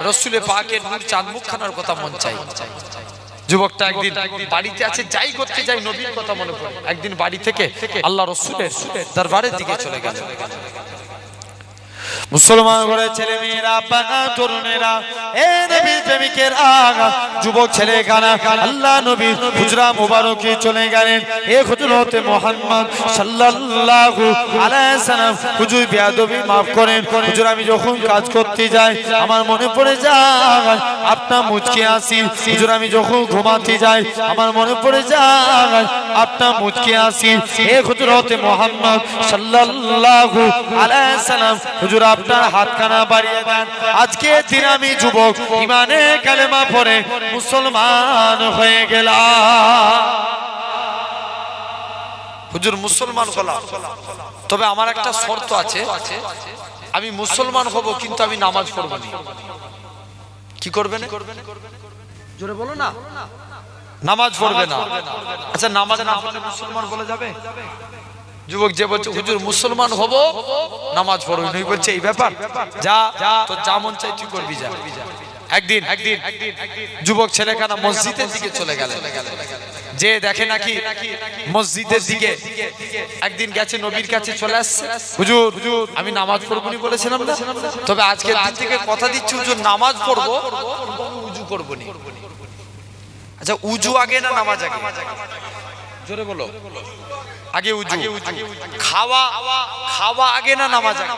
রাসূলে পাকের নূর চাঁদ মুখখানার কথা মন চাই। যুবকটা একদিন বাড়িতে আছে, যাই করতে যাই নবীর কথা মনে পড়ে। একদিন বাড়ি থেকে আল্লাহ রাসূলের দরবারের দিকে চলে গেল। মুসলমান ঘরের ছেলে মেয়েরা, পাকা তরুণেরা, এ নবীর প্রেমিকের আগা যুবক ছেলে গানা আল্লাহ নবীর হুজরা মুবারকে চলে গেলেন। এ হযরতে মুহাম্মদ সাল্লাল্লাহু আলাইহি সাল্লাম, হুজুর বেয়াদবি maaf করেন হুজুর, আমি যখন কাজ করতে যাই আমার মনে পড়ে যায় আপনার মুচকি হাসি। হুজুর আমি যখন ঘুমাতে যাই আমার মনে পড়ে যায় আপনার মুচকি হাসি। এ হযরতে মুহাম্মদ সাল্লাল্লাহু আলাইহি সাল্লাম, হুজুর আপনার হাতখানা বাড়িয়ে দেন। আজকে দিন আমি যুবক ইমানে কালেমা পড়ে মুসলমান হয়ে গেলাম। হুজুর মুসলমান হলাম, তবে আমার একটা শর্ত আছে, আমি মুসলমান হব কিন্তু আমি নামাজ পড়ব না। কি করবেন? জোরে বলো না। নামাজ পড়বে না। আচ্ছা নামাজ না পড়লে মুসলমান বলা যাবে? যুবক যে বলছে হুজুর মুসলমান হব নামাজ পড়বি না, বলছে এই ব্যাপার, যা তো যা মন চাই তুই করবি যা। একদিন যুবক ছেলেখানা মসজিদের দিকে চলে গেল, যে দেখে নাকি মসজিদের দিকে একদিন গেছে, নবীর কাছে চলে আসছে, হুজুর আমি নামাজ পড়বো নি বলেছিলাম না, তবে আজকের দিন থেকে কথা দিচ্ছি হুজুর নামাজ পড়বো, উজু করবো নি। আচ্ছা উজু আগে না নামাজ আগে? জোরে বলো। আগে উজু। খাওয়া আগে না নামাজ আগে?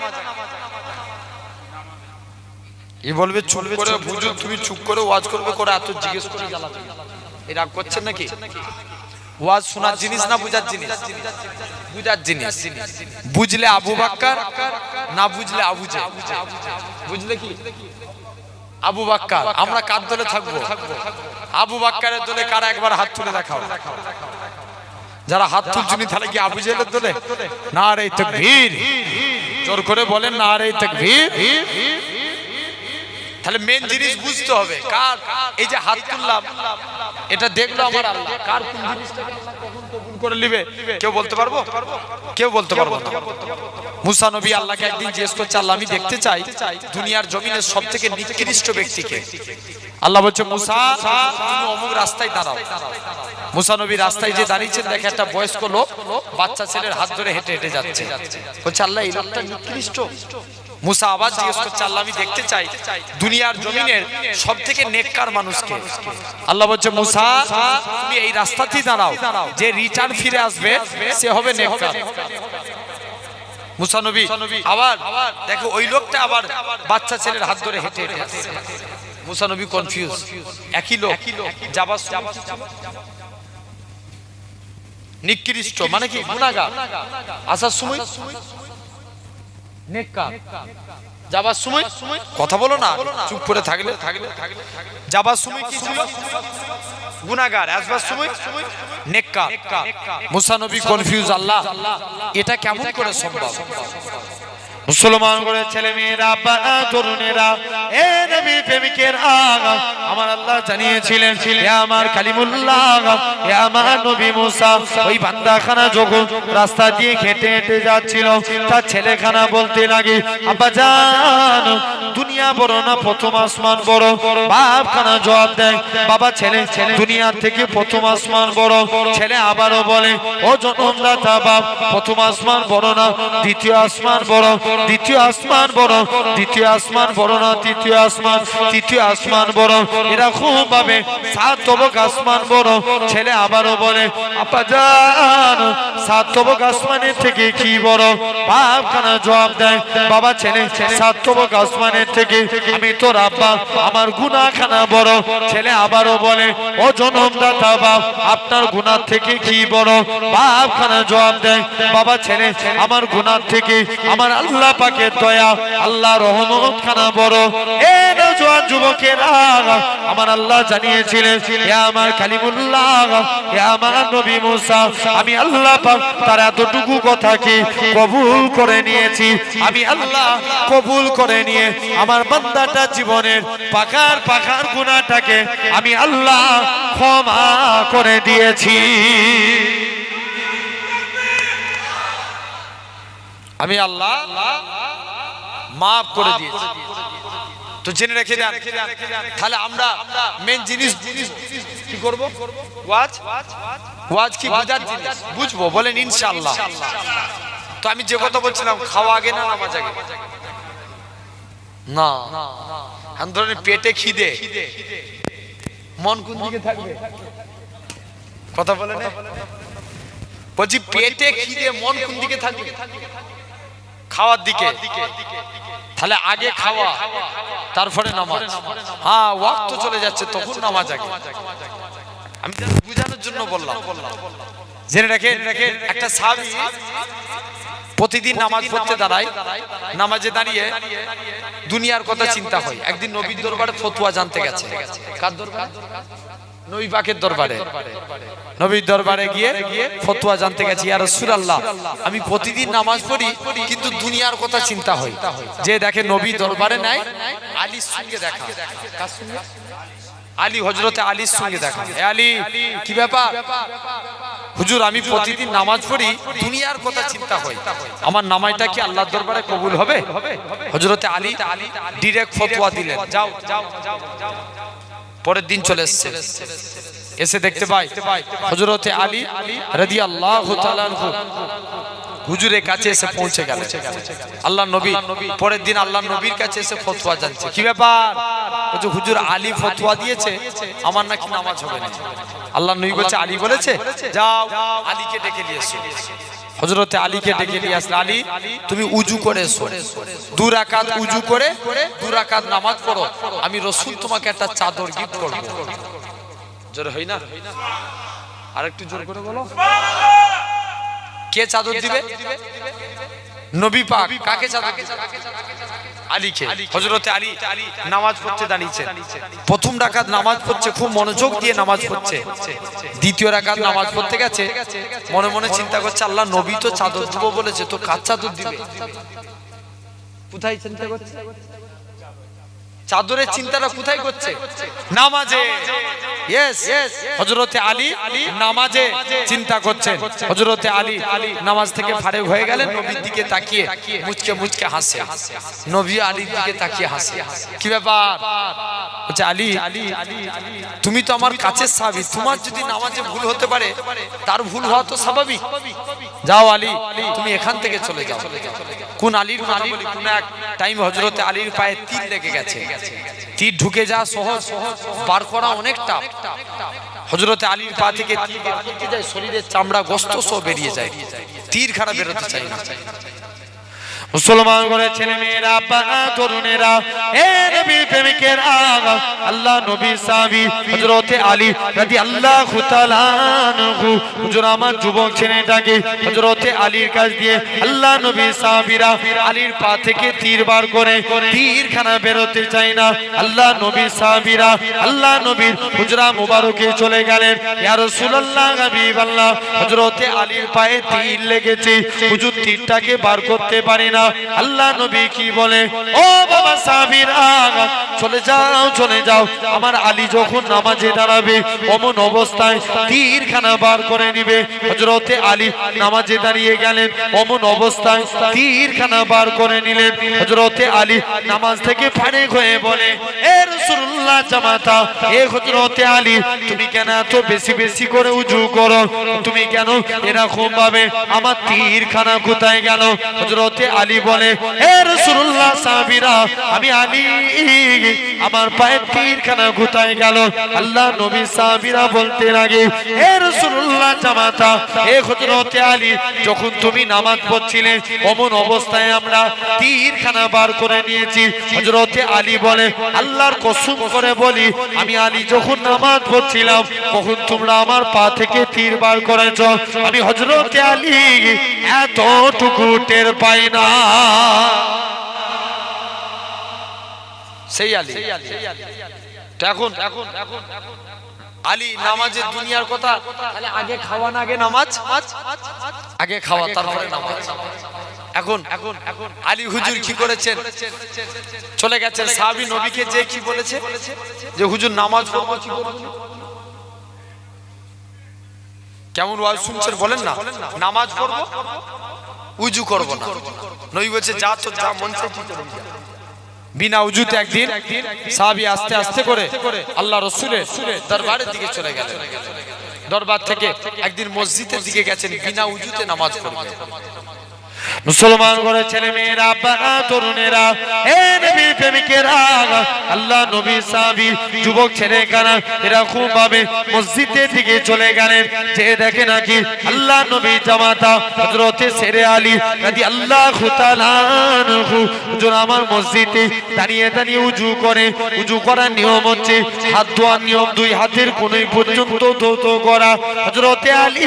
এই বলবে চুপ করে, হুজুর তুমি চুপ করে ওয়াজ করবে করে এত জিজ্ঞেস করে জ্বালাবে, এই রাগ করছেন নাকি? ওয়াজ শোনার জিনিস না বুঝার জিনিস? বুঝার জিনিস। বুঝলে আবু বকর, না বুঝলে আবু জেহেল। বুঝলে কি আবু বকর? আমরা কার দলে থাকবো? আবু বকরের দলে কারা একবার হাত তুলে দেখাও। যারা হাত তুলছুনি তাহলে কি আবু জেহেলের দলে? নারে তাকবীর, জোর করে বলেন নারে তাকবীর। তাহলে মেন জিনিস বুঝতে হবে কার। এই যে হাত তুললাম এটা দেখলো আমার আল্লাহ, কার কোন জিনিসটাকে আল্লাহ কখন কবুল করে নেবে কেউ বলতে পারবো? কেউ বলতে পারবো না। মুসা নবী আল্লাহকে একদিন জিজ্ঞেস করছে, আল্লাহ আমি দেখতে চাই দুনিয়ার জমিনের সবথেকে নিকৃষ্ট ব্যক্তিকে। আল্লাহ বলছে মুসা তুমি অমুক রাস্তায় দাঁড়াও। মুসা নবী রাস্তায় যে দাঁড়িয়েছেন দেখে একটা বয়স্ক লোক বাচ্চা ছেলের হাত ধরে হেঁটে হেঁটে যাচ্ছে। বলছে আল্লাহ এই লোকটা নিকৃষ্ট। মুসা আবার জিজ্ঞেস করছে, আল্লাহ আমি দেখতে চাই দুনিয়ার জমিনের সবথেকে নেককার মানুষকে। আল্লাহ বলছে মুসা তুমি এই রাস্তাতেই দাঁড়াও, যে রিটার্ন ফিরে আসবে সে হবে নেককার। মুসা নবী আবার দেখো ওই লোকটা আবার বাচ্চা ছেলের হাত ধরে হেঁটে হেঁটে আসছে। মুসা নবী কনফিউজ, একই লোক যাবার নিকৃষ্ট মানে কি গুনাহগার, আসার সময় নেককার, যাবার সময় কথা বলো না, চুপ করে থাকলে যাবার সময় কি ছিল? গুনাহগার, আসবার সময় নেককার। মুসা নবী কনফিউজ, আল্লাহ এটা কেমন করে সম্ভব? মুসলমান করে ছেলে মেয়েরা, বাবা তরুণেরা, এ নবীর প্রেমিকের আগা আমার আল্লাহ জানিয়েছিলেন হে আমার কালিমুল্লাহ, হে আমার নবী মুসা ওই বান্দাখানা যখন রাস্তা দিয়ে হেঁটে হেঁটে যাচ্ছিল তার ছেলেখানা বলতে লাগে আব্বা জান দুনিয়া বড় না প্রথম আসমান বড়? বাপখানা জবাব দেয় বাবা ছেলে দুনিয়ার থেকে প্রথম আসমান বড়। ছেলে আবারও বলে ও জনমদাতা বাপ প্রথম আসমান বড় না দ্বিতীয় আসমান বড়? দ্বিতীয় আসমান বড়, দ্বিতীয় আসমান বড় না তৃতীয় আসমান? তৃতীয় আসমান বড়। এরকম ভাবে সাত তবক আসমান বড়। ছেলে আবারও বলে আপা জান সাত তবক আসমানের থেকে কি বড়? বাপখানা জবাব দেয় বাবা ছেলে সাত তবক আসমানের থেকে আমি তোর আব্বা আমার গুনাহখানা বড়। ছেলে আবারও বলে ও জনমদাতা বাপ আপনার গুনাহ থেকে কি বড়? বাপখানা জবাব দেয় বাবা ছেলে আমার গুনাহ থেকে আমার আল্লাহ পাকের দয়া আল্লাহ রহমত খানা বড়। এ নওজোয়ান যুবকেরা আমার আল্লাহ জানিয়েছিলেন হে আমার কালিমুল্লাহ, হে আমার নবী মুসা আমি আল্লাহ পাক তার এতটুকু কথাকে কবুল করে নিয়েছি। আমি আল্লাহ কবুল করে নিয়ে আমার বান্দাটা জীবনের পাখার গুনাহটাকে আমি আল্লাহ ক্ষমা করে দিয়েছি। আমি আল্লাহ মাফ করে দিয়েছি। তো জেনে রেখে দেন। তাহলে আমরা মেন জিনিস কি করব? ওয়াজ কি বুঝার জিনিস, বুঝবো বলেন ইনশাআল্লাহ। তো আমি যে কথা বলছিলাম, খাওয়া আগে না নামাজ আগে? না, আমি ধরেন পেটে খিদে, মন কোন দিকে থাকবে? কথা বলে না, বলছি পেটে খিদে মন কোন দিকে থাকবে? খাওয়ার দিকে। তাহলে আগে খাওয়া, তারপরে নামাজ। হ্যাঁ, ওয়াক্ত চলে যাচ্ছে তখন নামাজ আগে। আমি বুঝানোর জন্য বললাম। জেনে রাখেন, একটা সাহাবী প্রতিদিন নামাজ পড়তে দাঁড়ায়, নামাজে দাঁড়িয়ে দুনিয়ার কথা চিন্তা হয়। একদিন নবীর দরবারে ফতোয়া জানতে গেছে। কার দরবারে? নবী পাকের দরবারে। নবীর দরবারে গিয়ে ফতোয়া জানতে গেছি, ইয়া রাসূলুল্লাহ, আমি প্রতিদিন নামাজ পড়ি কিন্তু দুনিয়ার কথা চিন্তা হয়। যে দেখে নবী দরবারে নাই, আলীর সঙ্গে দেখা। কার সঙ্গে? আলী, হযরতে আলীর সঙ্গে দেখা। এ আলী, কি ব্যাপার? হুজুর, আমি প্রতিদিন নামাজ পড়ি, দুনিয়ার কথা চিন্তা হয়, আমার নামাজটা কি আল্লাহর দরবারে কবুল হবে? হযরতে আলী ডাইরেক্ট ফতোয়া দিলেন, যাও। পরের দিন চলে এসে দেখতে পাই হযরতে আলী রাদিয়াল্লাহু তাআলা আনহু হুজুরের কাছে এসে পৌঁছে গেল। আল্লাহর নবী পরের দিন আল্লাহর নবীর কাছে এসে ফতোয়া জানছে। কি ব্যাপার? বলছে হুজুর, আলী ফতোয়া দিয়েছে আমার নাকি নামাজ হবে না। আল্লাহর নবী বলছে, আলী বলেছে? যাও আলীকে ডেকে নিয়ে এসো। হযরতে আলীকে ডেকে নিয়ে আসলে, আলী তুমি উজু করে এসো, 2 রাকাত উজু করে 2 রাকাত নামাজ পড়ো, আমি রাসূল তোমাকে একটা চাদর গিফট করব। জোরে হয় না? আরেকটু জোর করে বলো। কে চাদর দিবে? নবী পাক। কাকে চাদর দিবে? আলীকে। হযরতে আলী নামাজ পড়তে দাঁড়িয়েছে। প্রথম রাকাত নামাজ পড়ছে, খুব মনোযোগ দিয়ে নামাজ পড়ছে। দ্বিতীয় রাকাত নামাজ পড়তে গেছে, মনে মনে চিন্তা করছে, আল্লাহ নবী তো চাদর দিব বলেছে, তো কার চাদর দিবে? কোথায় চিন্তা করছে? চাদরের চিন্তাটা কোথায় করছে? নামাজে। ইয়েস, হযরতে আলী নামাজে চিন্তা করছেন। হযরতে আলী নামাজ থেকে ফারেক হয়ে গেলেন, নবীর দিকে তাকিয়ে মুচকে মুচকে হাসে। নবী আলীর দিকে তাকিয়ে হাসে। কি ব্যাপার? বলছে, আলী তুমি তো আমার কাছের সাহাবী, তোমার যদি নামাজে ভুল হতে পারে, তার ভুল হওয়া তো স্বাভাবিক। যাও আলী, তুমি এখান থেকে চলে যাও। কোন আলীর কথা বলি? কোন এক টাইম হযরতে আলীর পায়ে তীর লেগে গেছে। তীর ঢুকে যাওয়া সহজ, পার করা অনেক টাফ। হযরতে আলীর পা থেকে তীর বের করতে যায়, শরীরের চামড়া গোশত সব বেরিয়ে যায়, তীর খারাপ বেরোতে চায় না। মুসলমান করে ছেলে মেয়েরা, বাবা তরুণেরা, এ নবীর প্রেমিকেরা, আল্লাহ নবী সাহাবী হযরতে আলী রাদিয়াল্লাহু তাআলা আনহু, হুজুর আমার যুবক ছেলেটাকে হযরতে আলীর কাছ দিয়ে আল্লাহ নবী সাহাবীরা আলীর পা থেকে তীর বার করে তীরখানা বেরোতে চায় না। আল্লাহ নবী সাহাবীরা আল্লাহ নবীর হুজরা মুবারকে চলে গেলেন। ইয়া রাসূলুল্লাহ, হাবিবাল্লাহ, হযরতে আলীর পায়ে তীর লেগেছে, হুজুর তীরটাকে বার করতে পারে না। আল্লাহ নবী কি বলে, ও বাবা সাহাবীরা, চলে যাও চলে যাও, আমার আলী যখন নামাজে দাঁড়াবে অমন অবস্থায় তীরখানা বার করে নিবে। হযরতে আলী নামাজে দাঁড়িয়ে গেলেন, অমন অবস্থায় তীরখানা বার করে নিলেন। হযরতে আলী নামাজ থেকে ফারেক হয়ে বলে, এ রাসূলুল্লাহ জামাতা, এ হযরতে আলী, তুমি কেন এত বেশি বেশি করে উজু করো? তুমি কেন এরকম ভাবে? আমার তীরখানা কোথায় গেল? হযরতে আলী বলে, হে রাসূলুল্লাহ, সাহাবীরা, আমি আলী, আমার পায়ের তীরখানা কোথায় গেল? আল্লাহ নবী সাহাবীরা বলতে লাগে, হে রাসূলুল্লাহ জামাতা, হে হযরতে আলী, যখন তুমি নামাজ পড়ছিলে অমন অবস্থায় আমরা তীরখানা বার করে নিয়েছি। হযরতে আলী বলে, আল্লাহর কসম করে বলি, আমি আলী যখন নামাজ পড়ছিলাম তখন তোমরা আমার পা থেকে তীর বার করেছ। আমি হযরতে আলী এতটুকু টের পাই না। সেই আলী। এখন আলী নামাজের দুনিয়ার কথা, তাহলে আগে খাওয়া না আগে নামাজ? আগে খাওয়া তারপরে নামাজ। এখন আলী হুজুর কি করেছেন? চলে গেছেন সাহাবী নবীকে যে কি বলেছে, যে হুজুর নামাজ পড়বো, কি করব? কেমন ওয়াজ শুনছেন বলেন না? নামাজ পড়বো, উজু করব না। নবী বলছে, যা তো যা মন চায় তুই করে যা। বিনা উজুতে একদিন সাহাবী আস্তে আস্তে করে আল্লাহ রাসূলের দরবারের দিকে চলে গেলেন। দরবার থেকে একদিন মসজিদের দিকে গেছেন, বিনা উজুতে নামাজ পড়বেন। মুসলমান করে ছেলে মেয়েরা, বাবা তরুণেরা, হে নবী প্রেমিকেরা, আল্লাহ নবী সাহাবী যুবক ছেলে কানা এরা খুব ভাবে মসজিদের দিকে চলে গেলেন। যে দেখে নাকি আল্লাহ নবী জামাতা হযরতে শেরে আলী রাদিয়াল্লাহু তাআলা আনহু হুজুর আমার মসজিদে দাঁড়িয়ে দাঁড়িয়ে উজু করে। উজু করার নিয়ম হচ্ছে হাত ধোয়ার নিয়ম, দুই হাতের কোণে পর্যন্ত ধৌত করা। হযরতে আলী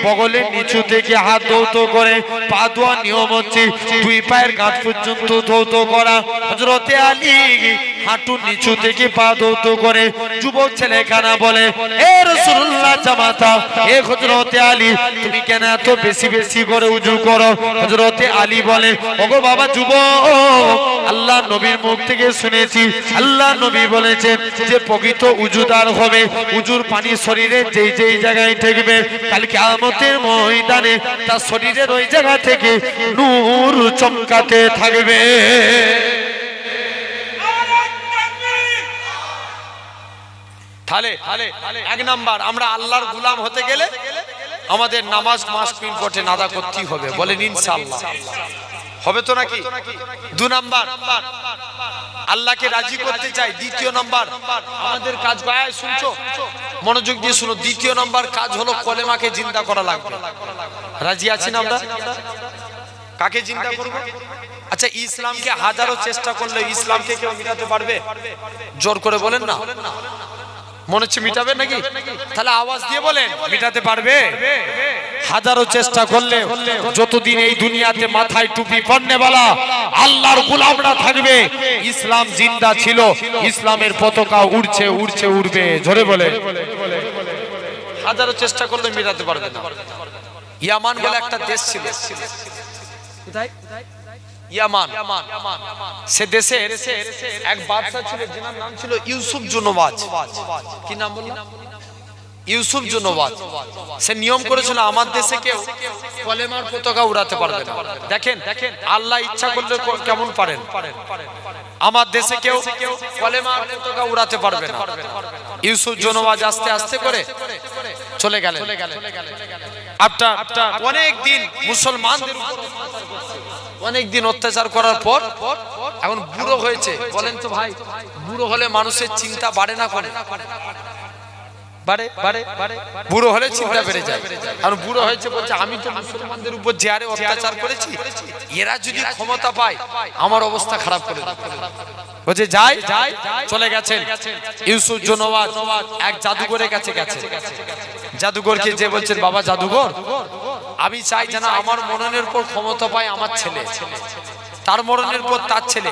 বগলের নিচু থেকে হাত ধৌত করে, পা ধোয়ার নিয়ম হচ্ছে দুই পায়ের কাঁধ পর্যন্ত ধৌত করা। হযরতে আলী হাঁটুর নিচু থেকে পা ধৌত করে। যুবক ছেলেখানা বলে, হে রাসূলুল্লাহ জামাতা, হে হযরতে আলী, তুমি কেন এত বেশি বেশি করে উজু করো? হযরতে আলী বলে, ওগো বাবা যুবক, আল্লাহ নবীর মুখ থেকে শুনেছি, আল্লাহ নবী বলেছেন যে প্রকৃত উজুদার হবে, উজুর পানি শরীরে যেই যেই জায়গায় ঠেকবে, কাল কিয়ামতের ময়দানে তার শরীরের ওই জায়গা থেকে নূর চমকাতে থাকবে। তাহলে এক নাম্বার, আমরা আল্লাহর গোলাম হতে গেলে আমাদের নামাজ মাস পিন পটে আদা করতেই হবে। বলেন ইনশাআল্লাহ, হবে তো নাকি? দু নাম্বার, আল্লাহকে রাজি করতে চাই। দ্বিতীয় নাম্বার, আমাদের কাজ গায় শুনছো, মনোযোগ দিয়ে শুনো। দ্বিতীয় নাম্বার কাজ হলো কলেমাকে জিন্দা করা লাগবে। রাজি আছি না আমরা? কাকে জিন্দা করব? আচ্ছা, ইসলামকে হাজারো চেষ্টা করলে ইসলামকে কেউ মিটাতে পারবে? জোর করে বলেন না। মনে হচ্ছে মিটাবে নাকি? তাহলে আওয়াজ দিয়ে বলেন, মিটাতে পারবে? হাজারো চেষ্টা করলে, যতদিন এই দুনিয়াতে মাথায় টুপি পরনেওয়ালা আল্লাহর গোলামরা থাকবে, ইসলাম জিন্দা ছিল, ইসলামের পতাকা উড়ছে উড়ছে উড়বে। জোরে বলে, হাজারো চেষ্টা করলে মিটাতে পারবে না। ইয়ামান বলে একটা দেশ ছিল, কোথায়? ইয়ামান। সে দেশে এক বাদশা ছিল, যার নাম ছিল ইউসুফ জুনওয়াজ। কি নাম বললাম? ইউসুফ জুনওয়াজ। সে নিয়ম করেছিল আমার দেশে কেউ কলেমার পতাকা উড়াতে পারবে না। দেখেন আল্লাহ ইচ্ছা করলে কেমন পারেন, আমার দেশে কেউ কলেমার পতাকা উড়াতে পারবে না। ইউসুফ জুনওয়াজ আস্তে আস্তে করে চলে গেলেন। অনেক দিন মুসলমানদের অনেক দিন অত্যাচার করার পর এখন বুড়ো হয়েছে। বলেন তো ভাই, বুড়ো হলে মানুষের চিন্তা বাড়ে না? করে বুড়ো হলে চিন্তা বেড়ে যায়। আর বুড়ো হয়েছে বলছে, আমি তো মুসলমানদের উপর যে হারে অত্যাচার করেছি, এরা যদি ক্ষমতা পায় আমার অবস্থা খারাপ করে দেবে। বলছে যাই, চলে গেছেন ইউসুফ জুনওয়াজ এক জাদুঘরের কাছে গেছে। জাদুঘরকে যে বলছেন, বাবা জাদুঘর, আমি চাই যেন আমার মননের উপর ক্ষমতা পায় আমার ছেলে, তার মরণের পর তার ছেলে,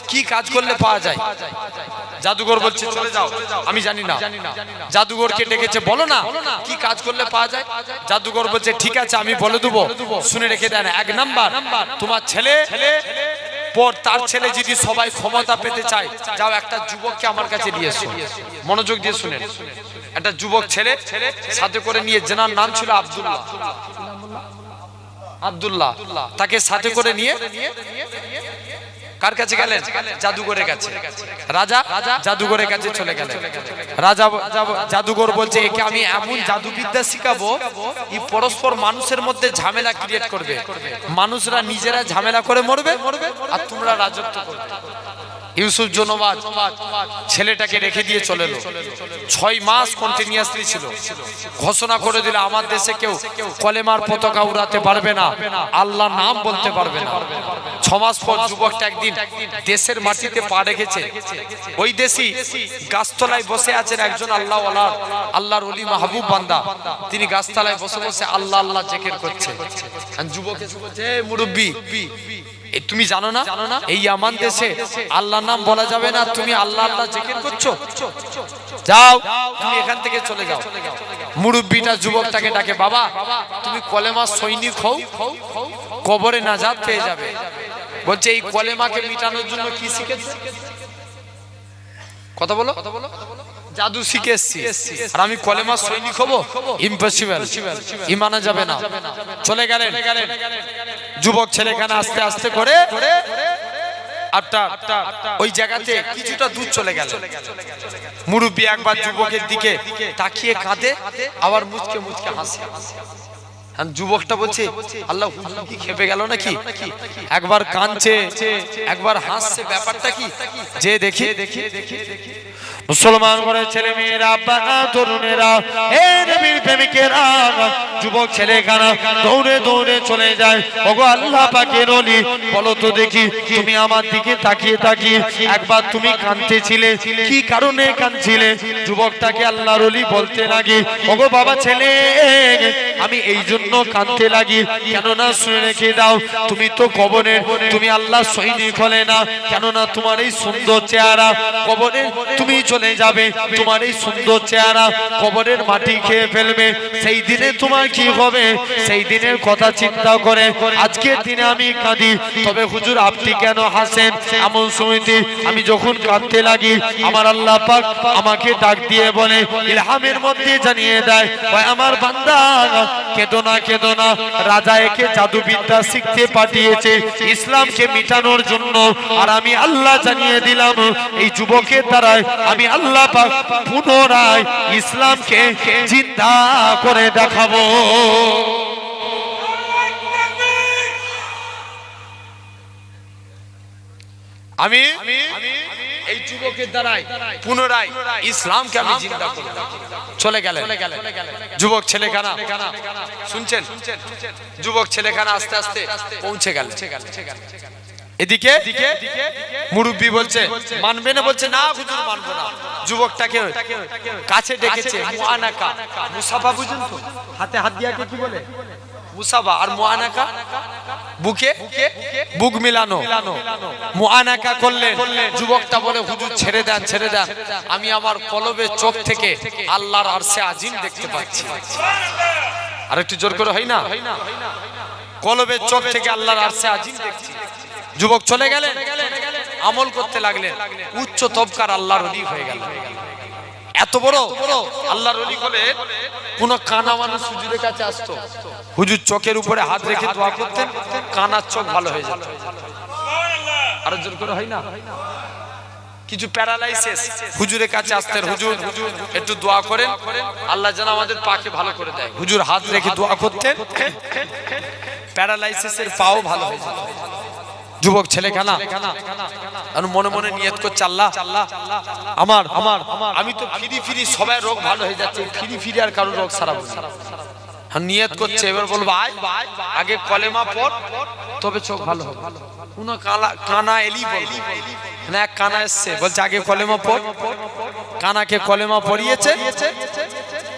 কি কাজ করলে পাওয়া যায়? জাদুঘর বলছে চলে যাও, আমি জানি না। জাদুঘরকে ডেকেছে, বলো না কি কাজ করলে পাওয়া যায়? জাদুঘর বলছে ঠিক আছে, আমি বলে দেবো, শুনে রেখে দেন। এক নাম্বার, তোমার ছেলে পর তার ছেলে যদি সবাই ক্ষমতা পেতে চায়, যাও একটা যুবককে আমার কাছে নিয়ে এসো। মনোযোগ দিয়ে শুনেন। একটা যুবক ছেলে সাথে করে নিয়ে, যেনার নাম ছিল আব্দুল্লাহ, তাকে সাথে করে নিয়ে কার কাছে গেলেন? জাদুঘরের কাছে। রাজা জাদুঘরের কাছে চলে গেলেন। রাজা জাদুঘর বলছে, একে আমি এমন জাদুবিদ্যা শিখাবো, এই পরস্পর মানুষের মধ্যে ঝামেলা ক্রিয়েট করবে, মানুষরা নিজেরা ঝামেলা করে মরবে আর তোমরা রাজত্ব করবে। ইউসুফ জুনওয়াজ ছেলেটাকে রেখে দিয়ে চলে এলো। 6 মাস কন্টিনিউয়াসলি ছিল। ঘোষণা করে দিল, আমার দেশে কেউ কলেমার পতাকা উড়াতে পারবে না, আল্লাহর নাম বলতে পারবে না। 6 মাস পর যুবকটা একদিন দেশের মাটিতে পা রেখেছে। ওই দেশি গাছতলায় বসে আছেন একজন আল্লাহওয়ালা, আল্লাহর ওলি মাহবুব বান্দা। তিনি গাছতলায় বসে বসে আল্লাহ আল্লাহ জিকির করছে। যুবক এসে বলছে, মুরব্বি, তুমি জানো না এই ইয়ামান দেশে আল্লাহর নাম বলা যাবে না, তুমি আল্লাহ আল্লাহ জিকির করছো, যাও তুমি এখান থেকে চলে যাও। মুরব্বিটা যুবকটাকে ডাকে, বাবা তুমি কলেমা সৈনিক হও, কবরে নাজাত পেয়ে যাবে। বলছে এই কলেমাকে মিটানোর জন্য কি শিখেছে? কথা বলো। জাদু শিখে এসেছি, আর আমি কলেমা সৈনিক হবো? ইম্পসিবল, ইমানা যাবে না। চলে গেলেন। যুবক ছেলেখানে আস্তে আস্তে করে আপনার ওই জায়গাতে কিছুটা দূর চলে গেল, মুরব্বী একবার যুবকের দিকে তাকিয়ে কাঁদে, আবার মুচকে মুচকে হাসে। যুবকটা বলছে আল্লাহ কি খেপে গেল নাকি, একবার কাঁদছে একবার হাসছে, ব্যাপারটা কি যে দেখে মুসলমান ঘরের ছেলে মেয়েরা, আব্বারা, তরুণেরা, হে নবীর প্রেমিকেরা, যুবক ছেলেখানা দৌড়ে দৌড়ে চলে যায়। ওগো আল্লাহ পাকের ওলি, বলো তো দেখি তুমি আমার দিকে তাকিয়ে তাকিয়ে একবার তুমি কাঁদতেছিলে, কি কারণে কাঁদছিলে? যুবকটাকে আল্লাহর ওলি বলতে লাগে, ওগো বাবা ছেলে, আমি এই জন্য কাঁদতে লাগি, কেননা শুনে রেখে দাও, তুমি তো কবরের, তুমি আল্লাহ সৈনিক হলে না, কেননা তোমার এই সুন্দর চেহারা কবরে তুমি চলে যাবে, তোমার এই সুন্দর চেহারা কবরের মাটি খেয়ে ফেলবে, সেই দিনে তোমার কি হবে? সেই দিনের কথা চিন্তা করে আজকের দিনে আমি কাঁদি। তবে হুজুর আপনি কেন হাসেন? এমন সময়তে আমি যখন কাঁদতে লাগি, আমার আল্লাহ পাক আমাকে ডাক দিয়ে বলে, ইলহামের মধ্যে জানিয়ে দেয়, ওই আমার বান্দা কেঁদো না কেঁদো না, রাজা একে জাদুবিদ্যা শিখতে পাঠিয়েছে ইসলামকে মিটানোর জন্য, আর আমি আল্লাহ জানিয়ে দিলাম এই যুবকের দ্বারাই আমি আল্লাহ পাক পুনরায় ইসলামকে জিন্দা করে দেখাবো। আমি এই যুবকের দ্বারাই পুনরায় ইসলামকে আমি জিন্দা করব। চলে গেলেন যুবক ছেলেখানা, শুনছেন? যুবক ছেলেখানা আস্তে আস্তে পৌঁছে গেল। এদিকে মুরব্বী বলছে মানবে না, বলছে না হুজুর মানবো না। যুবকটাকে কাছে ডেকেছে, মুআনাকা, মুসাফা বুঝুন তো, হাতে হাত দিয়াকে কি বলে? মুসাফা। আর মুআনাকা বুকে বুক মিলানো, মুআনাকা করলেন। যুবকটা বলে হুজুর ছেড়ে দেন ছেড়ে দেন, আমি আমার কলবের চোখ থেকে আল্লাহর আরশে আজিম দেখতে পাচ্ছি। আর একটু জোর করে হয় না? কলবের চোখ থেকে আল্লাহর আরশে আজিম দেখছি। যুবক চলে গেলেন, আমল করতে লাগলেন, উচ্চ তবকার আল্লাহর ওলি হয়ে গেল। এত বড় আল্লাহর ওলি বলে কোন কানা মানুষ হুজুরের কাছে আসতো, হুজুর চোখের উপরে হাত রেখে দোয়া করতেন, কানার চোখ ভালো হয়ে যেত। আর জোর করে হয় না? কিছু প্যারালাইসিস হুজুরের কাছে আসতেন, হুজুর একটু দোয়া করেন, আল্লাহ যেন আমাদের পাকে ভালো করে দেয়। হুজুর হাত রেখে দোয়া করতেন, প্যারালাইসিসের পাও ভালো হয়ে যেত। যুবক ছেলেখানা মনে মনে নিয়ত করছে, আল্লাহ আমার আমি তো ফিরি ফিরি সবাই রোগ ভালো হয়ে যাচ্ছে, ফিরি ফিরি আর কারো রোগ সারাবো না। নিয়ত করছে, এবার বলবো আগে কলেমা পড় তবে চোখ ভালো হবে। কোন কানা এলি বলবি না, এক কানা এসছে বলছে আগে কলেমা পড়, কানাকে কলেমা পড়িয়েছে,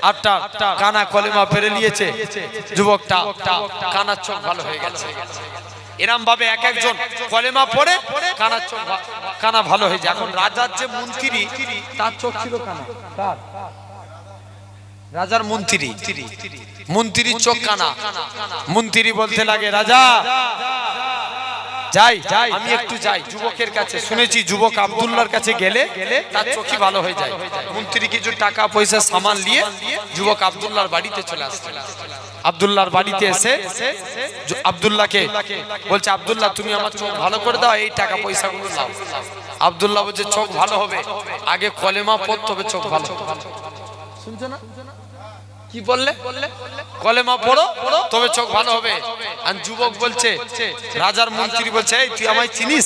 আটটা কানা কলেমা পেরে নিয়েছে, যুবকটা কানার চোখ ভালো হয়ে গেছে। এরম ভাবে এক একজন কলেমা পড়ে কানার চোখ কানা ভালো হয়ে যায়। এখন রাজার যে মন্ত্রী, তার চোখ ছিল কানা। কার? রাজার মন্ত্রী, মন্ত্রীর চোখ কানা। মন্ত্রী বলতে লাগে, রাজা যাই আমি একটু যাই যুবকের কাছে, শুনেছি যুবক আব্দুল্লাহর কাছে গেলে তার চোখই ভালো হয়ে যায়। মন্ত্রী কিছু টাকা পয়সা সামান নিয়ে যুবক আব্দুল্লাহর বাড়িতে চলে আসছে। আব্দুল্লাহর বাড়িতে এসে আব্দুল্লাহকে বলছে, আব্দুল্লাহ তুমি আমার চোখ ভালো করে দাও, এই টাকা পয়সা গুলো নাও। আব্দুল্লাহ বলছে চোখ ভালো হবে আগে কলেমা পড়তে হবে, চোখ ভালো। শুনছো না কি বললে? কলেমা পড়ো তবে চোখ ভালো হবে। আর যুবক বলছে, রাজার মন্ত্রী বলছে, এই তুই আমায় চিনিস?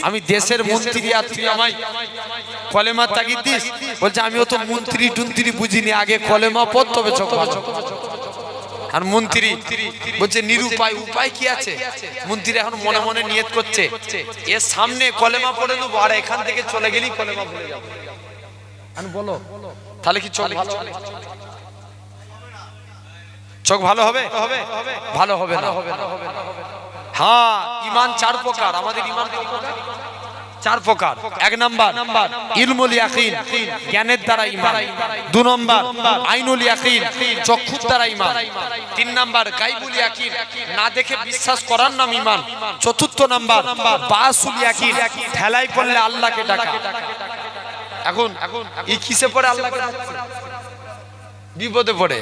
আমি দেশের মন্ত্রী আর তুই আমায় কলেমা তাগিদ দিস? বলছে আমিও তো মন্ত্রী টুন্ত্রী বুঝিনি, আগে কলেমা পড় তবে চোখ ভালো। আর মন্ত্রী বলছে নিরুপায়, উপায় কি আছে? মন্ত্রী এখন মনে মনে নিয়ত করছে, এর সামনে কলেমা পড়ে নেবো আর এখান থেকে চলে গেলেই কলেমা ভুলে যাবো। বলো তাহলে কি চোখ ভালো? চোখ ভালো হবে? ভালো হবে না। হ্যাঁ, ঈমান চার প্রকার। আমাদের ঈমান চার প্রকার। এক নাম্বার ইলমুল ইয়াকিন, জ্ঞানের দ্বারা ঈমান। দুই নাম্বার আইনুল ইয়াকিন, চক্ষুর দ্বারা ঈমান। তিন নাম্বার গায়বুল ইয়াকিন, না দেখে বিশ্বাস করার নাম ঈমান। চতুর্থ নাম্বার বাসুল ইয়াকিন, ঠেলাই পড়লে আল্লাহকে ডাকা। এখন এই কিসে পড়ে আল্লাহকে ডাকছে? বিপদে পড়ে।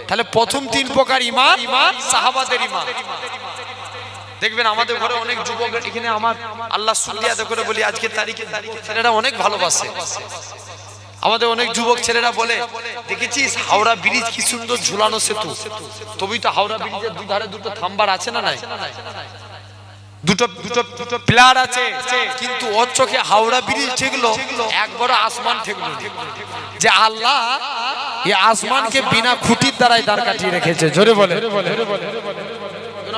তাহলে প্রথম তিন প্রকার ঈমান সাহাবাদের ঈমান। দেখবেন আমাদের ঘরে অনেক যুবক, এখানে আমার আল্লাহ সুন্নিয়াতে করে বলি আজকের তারিখে ছেলেরা অনেক ভালোবাসে। আমাদের অনেক যুবক ছেলেরা বলে, দেখেছিস হাওড়া ব্রিজ কি সুন্দর ঝুলানো সেতু, তবেই তো হাওড়া ব্রিজের দুধারে দুটো থাম্বার আছে না নাই, দুটো পিলার আছে, কিন্তু ওর চোখে হাওড়া ব্রিজ ঠেকলো একবারও আসমান ঠেকলো যে আল্লাহ এই আসমানকে বিনা খুঁটির দ্বারাই দাঁড় কাটিয়ে রেখেছে। জোরে বলে,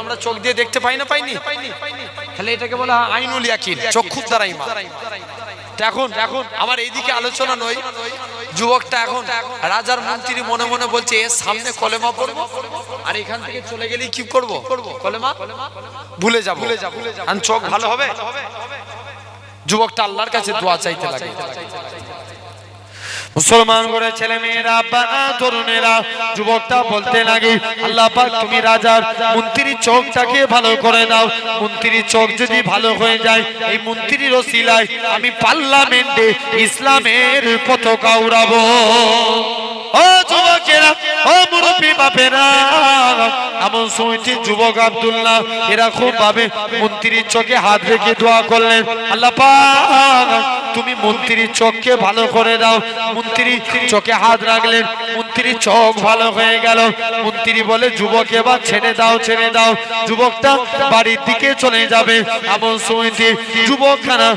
আমরা চোখ দিয়ে দেখতে পাই না, পাইনি, তাহলে এটাকে বলা আইনুল ইয়াকিন, চক্ষুর দ্বারা ঈমান। এখন আমার এইদিকে আলোচনা নয়, যুবকটা এখন রাজার মন্ত্রী মনে মনে বলছে এর সামনে কলেমা পড়বো, আর এখান থেকে চলে গেলেই কি করব, কলেমা ভুলে যাব, আর চোখ ভালো হবে। যুবকটা আল্লাহর কাছে দোয়া চাইতে লাগে। মুসলমান করে ছেলে মেয়েরা, বাবা তরুণেরা, যুবকটা বলতে লাগে আল্লাহ পাক তুমি রাজার মন্ত্রীর চোখটাকে ভালো করে দাও। মন্ত্রীর চোখ যদি ভালো হয়ে যায়, এই মন্ত্রীর ওসিলায় আমি পার্লামেন্টে ইসলামের পতাকা উড়াবো। ও যুবকেরা, ও মুরব্বী বাপেরা, এমন সময়টি যুবক আব্দুল্লাহ এরা খুব ভাবে মন্ত্রীর চোখে হাত রেখে দোয়া করলেন, আল্লাহ পাক তুমি মন্ত্রীর চোখকে ভালো করে দাও। মন্ত্রী চোখে হাত রাখলেন, মন্ত্রীর চোখ ভালো হয়ে গেল। মন্ত্রী বলে যুবক এবার ছেড়ে দাও, ছেড়ে দাও। যুবকটা বাড়ির দিকে চলে যাবে, এমন সময়তে যুবকখানা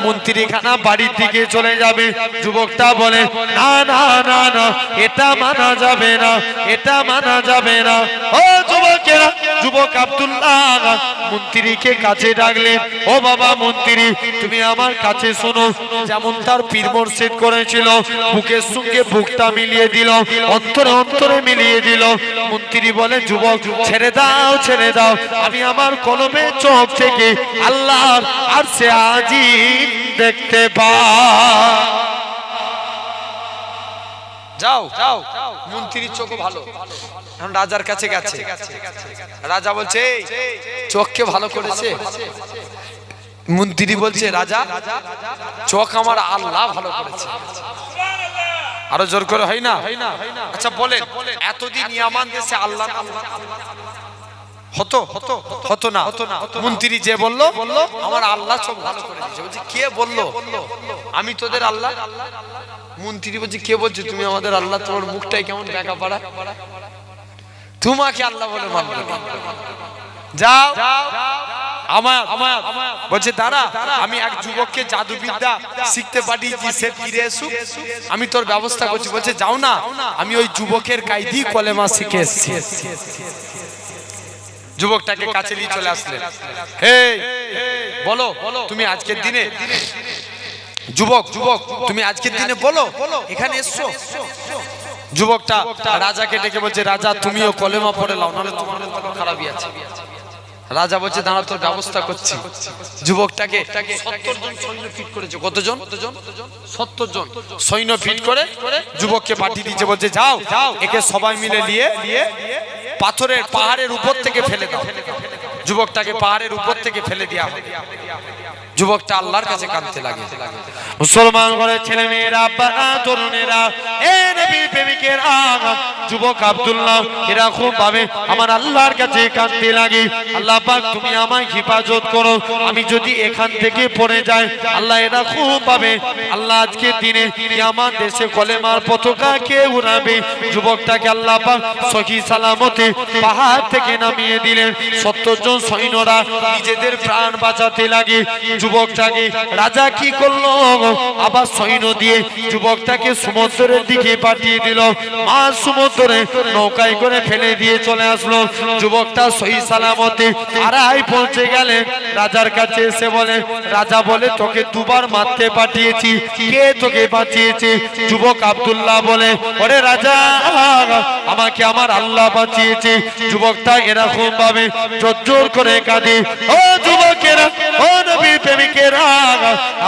মন্ত্রীখানা বাড়ির দিকে চলে যাবে। যুবকটা বলে না না না না, এটা মানা যাবে না, এটা মানা যাবে না। ও যুবকেরা, যুবক আব্দুল্লাহ মন্ত্রীকে কাছে ডাকলেন, ও বাবা মন্ত্রী তুমি আমার কাছে শোনো। যেমন তার পীর মুর্শিদ করেছিল, বুকের সঙ্গে বুকটা মিলিয়ে দিল, অন্তরে অন্তরে মিলিয়ে দিল। মন্ত্রী বলে যুবক ছেড়ে দাও, ছেড়ে দাও, আমি আমার কলমের চোখ থেকে আল্লাহর আরশে আজিম দেখতে পাই। যাও যাও, মন্ত্রীর চোখ ভালো। এখন রাজার কাছে গেছে, রাজা বলছে চোখকে ভালো করেছে। মন্ত্রী বলছে রাজা চোখ আমার আল্লাহ ভালো করেছে। আরো জোর করে হয় না? আচ্ছা বলেন, এতদিন ইয়ামান দেশে আল্লাহ হতো হতো না? মন্ত্রী যে বললো আমার আল্লাহ চোখ ভালো করে দিয়েছে। বলছে কে বললো আমি তোদের আল্লাহ? মন্ত্রী বলছে কে বলছে তুমি আমাদের আল্লাহ? তোমার মুখটাই কেমন বেঁকা পাড়া, তোমাকে আল্লাহ বলে মানবে না। যাও আমার বলছে দাঁড়া, আমি এক যুবককে জাদুবিদ্যা শিখতে পাঠিয়েছি, সে ফিরে এসুক, আমি তোর ব্যবস্থা করছি। বলছে যাও না, আমি ওই যুবকের কাইদি কলেমা শিখে এসেছি। যুবকটাকে কাছে নিয়ে চলে আসলেন, হে বলো তুমি আজকের দিনে, যুবক তুমি আজকের দিনে বলো এখানে এসছো। যুবকটা রাজাকে ডেকে বলছে রাজা তুমিও কলেমা পড়ে লাও, নাহলে তোমার খারাপই আছে। রাজা বলছে দাঁড়া তোর ব্যবস্থা করছি। যুবকটাকে 70 জন সৈন্য ফিট করেছে। কতজন? 70 জন সৈন্য ফিট করে যুবককে পাঠিয়ে দিয়েছে। বলছে যাও একে সবাই মিলে নিয়ে পাথরের পাহাড়ের উপর থেকে ফেলে দাও। যুবকটাকে পাহাড়ের উপর থেকে ফেলে দেওয়া হবে। যুবকটা আল্লাহর কাছে কাঁদতে লাগে। মুসলমান ঘরের ছেলে মেয়েরা, বাবা তরুণেরা, এ নবীর প্রেমিকেরা, যুবক আব্দুল্লাহ এরা খুব ভাবে আমার আল্লাহর কাছে কাঁদতে লাগে, আল্লাহ পাক তুমি আমায় হেফাজত করো, আমি যদি এখান থেকে পড়ে যাই। আল্লাহ এরা খুব ভাবে আল্লাহ আজকে দিনে আমার দেশে কলেমার পতাকা কে উড়াবে। যুবকটাকে আল্লাহ পাক সহি সালামতে পাহাড় থেকে নামিয়ে দিলেন। 70 জন সৈন্যরা নিজেদের প্রাণ বাঁচাতে লাগে। যুবকটাকে রাজা কি করলো, আবার সৈন্য দিয়ে যুবকটাকে সমুদ্রের দিকে পাঠিয়ে দিল। মাঝ সমুদ্রে নৌকায় করে ফেলে দিয়ে চলে আসলো। যুবকটা সহি সালামতে আড়াই পৌঁছে গেলেন। রাজার কাছে এসে বলে, রাজা বলে তোকে দুবার মারতে পাঠিয়েছি, কে তোকে বাঁচিয়েছে? যুবক আব্দুল্লাহ বলে ওরে রাজা আমাকে আমার আল্লাহ বাঁচিয়েছে। যুবকটা এরকম ভাবে জোর জোর করে কাঁদে। ও যুবকেরা, ও নবীর প্রেমিকেরা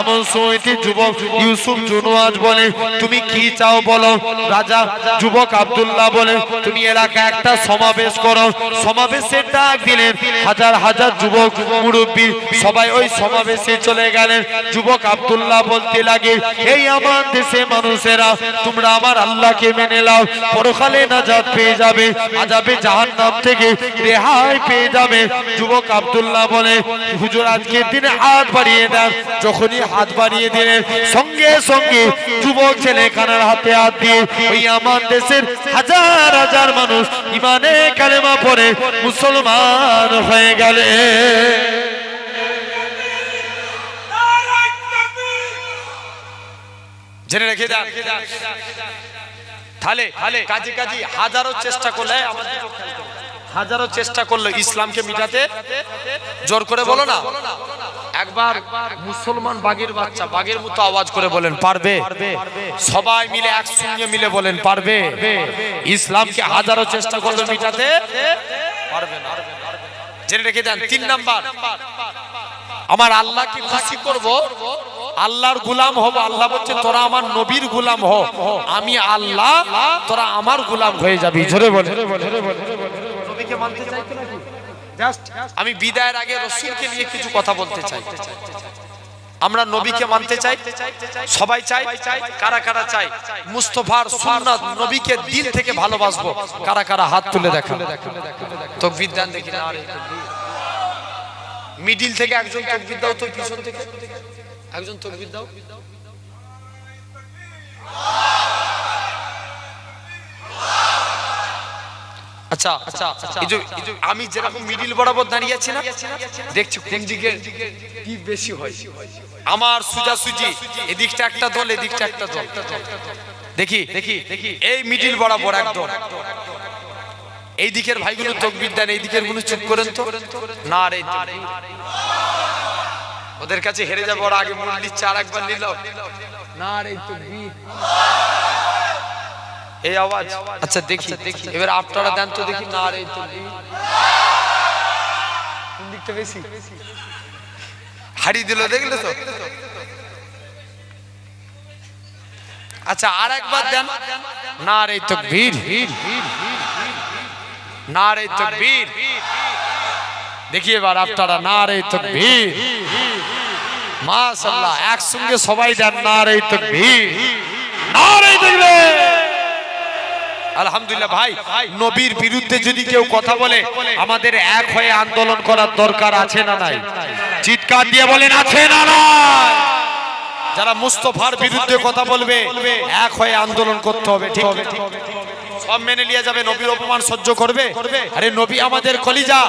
এমন সময়তে যুবক ইউসুফ জুনওয়াজ বলে তুমি কি চাও বলো রাজা যুবক আব্দুল্লাহ বলে তুমি এলাকায় একটা সমাবেশ করো সমাবেশের ডাক দিলেন হাজার হাজার যুবক মুরব্বী সবাই ওই সমাবেশে চলে গেলেন যুবক আব্দুল্লাহ বলতে লাগে এই আমার দেশে মানুষেরা তোমরা আমার আল্লাহকে মেনে নাও পরকালে নাজাত পেয়ে যাবে আযাবে জাহান্নাম থেকে রেহাই পেয়ে যাবে যুবক আব্দুল্লাহ বলে হুজুর আজকের দিনে হাত বাড়িয়ে দেন যখনই হাত বাড়িয়ে দিলেন সঙ্গে সঙ্গে যুবক ছেলে কানার হাতে হাত দিয়ে ওই আমার দেশের হাজার হাজার মানুষ ইমানে কালেমা পড়ে মুসলমান হয়ে গেলে জেনে রেখে দেন তাহলে কাজী কাজী হাজারো চেষ্টা করলে হাজারো চেষ্টা করলো ইসলামকে মিটাতে জোর করে বলো না একবার মুসলমান বাঘের বাচ্চা বাঘের মতো আওয়াজ করে বলেন পারবে সবাই মিলে একসঙ্গে মিলে বলেন পারবে ইসলামকে হাজারো চেষ্টা করলো মিটাতে পারবে না জেনে রেখে দেন 3 নাম্বার আমার আল্লাহকে খুশি করব আল্লাহর গোলাম হব আল্লাহ বলছে তোরা আমার নবীর গোলাম হ আমি আল্লাহ তোরা আমার গোলাম হয়ে যাবি জোরে বলে নবীকে মানতে চাই তো নাকি জাস্ট আমি বিদায়ের আগে রাসূলকে নিয়ে কিছু কথা বলতে চাই আমরা নবীকে মানতে চাই সবাই চাই কারা কারা চাই মুস্তাফার সুন্নাত নবীকে দিল থেকে ভালোবাসবো কারা কারা হাত তুলে দেখান তাকবীর দেন দেখি না আরে মিডিল থেকে একজন তাকবীর দাও তো পিছন থেকে একজন তাকবীর দাও আচ্ছা এই যে আমি যেরকম মিডিল বরাবর দাঁড়িয়ে আছি না দেখছি কোন দিকে কি বেশি হয় আমার সুজাসুজি এদিকটা একটা দল এদিকটা একটা দল দেখি এই মিডিল বরাবর একদম এই দিকের ভাইগুলো তাকবীর দেন এই দিকের গুলো চুপ করেন তো না রে ওদের কাছে হেরে যাব ওরা আগে মুখ দিচ্ছে আরেকবার নিল না রে তাকবীর এই আওয়াজ আচ্ছা দেখি এবার আপনারা দেন তো দেখি না রে তাকবীর কোন দিকটা বেশি হাড়ি দিল দেখলে তো আচ্ছা আরেকবার দেন না রে তাকবীর না রে তাকবীর দেখি এবার আপনারা না রে তাকবীর মাশাআল্লাহ একসঙ্গে সবাই দেন না রে তাকবীর না রে তাকবীর আলহামদুলিল্লাহ ভাই নবীর বিরুদ্ধে যদি কেউ কথা বলে আমাদের এক হয়ে আন্দোলন করার দরকার আছে না নাই চিৎকার দিয়ে বলেন আছে না নাই যারা মুস্তাফার বিরুদ্ধে কথা বলবে এক হয়ে আন্দোলন করতে হবে ঠিক সব মেনে নিয়ে যাবে নবীর অপমান সহ্য করবে আরে নবী আমাদের কলিজা